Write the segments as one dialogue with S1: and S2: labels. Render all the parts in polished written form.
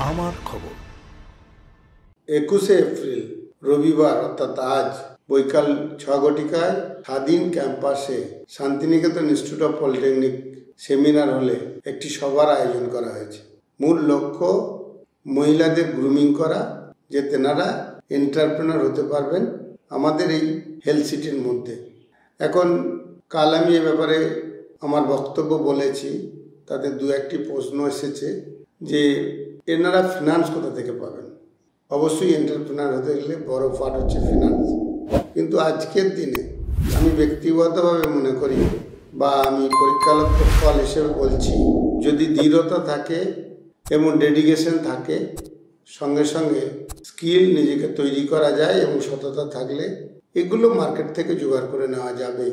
S1: আমার খবর।
S2: 21শে এপ্রিল রবিবার অর্থাৎ আজ বৈকাল 6 ঘটিকায় স্বাধীন ক্যাম্পাসে Santiniketan institute of polytechnic seminar হলে একটি সভার আয়োজন করা হয়েছে। মূল লক্ষ্য মহিলাদের গ্রুমিং করা, যে তেনারা এন্টারপ্রেনার হতে পারবেন আমাদের এই হেলথ সিটির মধ্যে। এখন কাল আমি এ ব্যাপারে আমার বক্তব্য বলেছি, তাতে দু একটি প্রশ্ন এসেছে যে এনারা ফিনান্স কোথা থেকে পাবেন। অবশ্যই এন্টারপ্রেনার হতে গেলে বড় পার্ট হচ্ছে ফিনান্স, কিন্তু আজকের দিনে আমি ব্যক্তিগতভাবে মনে করি বা আমি পরীক্ষালব্ধ ফল হিসেবে বলছি, যদি দৃঢ়তা থাকে এবং ডেডিকেশন থাকে, সঙ্গে সঙ্গে স্কিল নিজেকে তৈরি করা যায় এবং সততা থাকলে এগুলো মার্কেট থেকে জোগাড় করে নেওয়া যাবে।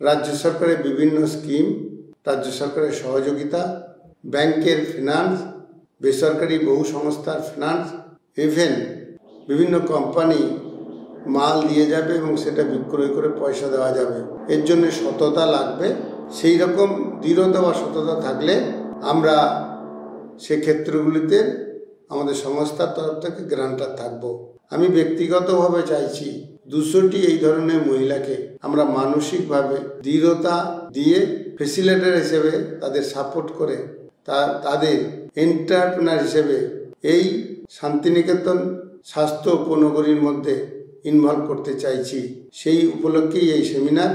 S2: রাজ্য সরকারের বিভিন্ন স্কিম, রাজ্য সরকারের সহযোগিতা, ব্যাংকের ফিনান্স, বেসরকারি বহু সংস্থার ফিনান্স, ইভেন বিভিন্ন কোম্পানি মাল দিয়ে যাবে এবং সেটা বিক্রয় করে পয়সা দেওয়া যাবে। এর জন্য সততা লাগবে। সেই রকম দৃঢ়তা বা সততা থাকলে আমরা সেক্ষেত্রগুলিতে আমাদের সংস্থার তরফ থেকে গ্রান্টার থাকব। আমি ব্যক্তিগতভাবে চাইছি 200টি এই ধরনের মহিলাকে আমরা মানসিকভাবে দৃঢ়তা দিয়ে ফেসিলিটেটর হিসেবে তাদের সাপোর্ট করে তাদের এন্টারপ্রেনার হিসেবে এই শান্তিনিকেতন স্বাস্থ্য উপনগরীর মধ্যে ইনভলভ করতে চাইছি। সেই উপলক্ষেই এই সেমিনার।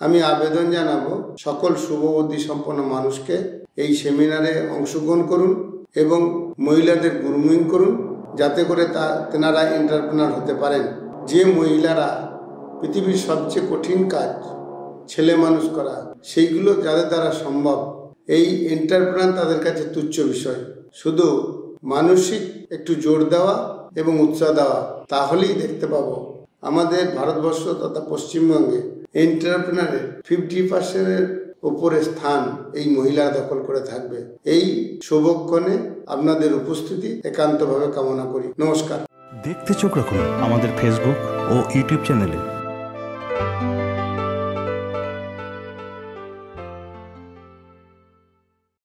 S2: আমি আবেদন জানাবো সকল শুভবুদ্ধি সম্পন্ন মানুষকে এই সেমিনারে অংশগ্রহণ করুন এবং মহিলাদের গ্রুমিং করুন, যাতে করে তেনারা এন্টারপ্রেনার হতে পারেন। যে মহিলারা পৃথিবীর সবচেয়ে কঠিন কাজ ছেলে মানুষ করা, সেইগুলো যাদের দ্বারা সম্ভব, এই এন্টারপ্রেনার তাদের কাছে তুচ্ছ বিষয়। শুধু মানসিক একটু জোর দেওয়া এবং উৎসাহ দেওয়া, তাহলেই দেখতে পাবো আমাদের ভারতবর্ষ তথা পশ্চিমবঙ্গে এন্টারপ্রেনারের 50%-এর উপরে স্থান এই মহিলারা দখল করে থাকবে। এই শুভক্ষণে আপনাদের উপস্থিতি একান্তভাবে কামনা করি। নমস্কার।
S1: দেখতে চোখ রাখুন আমাদের ফেসবুক ও ইউটিউব চ্যানেলে।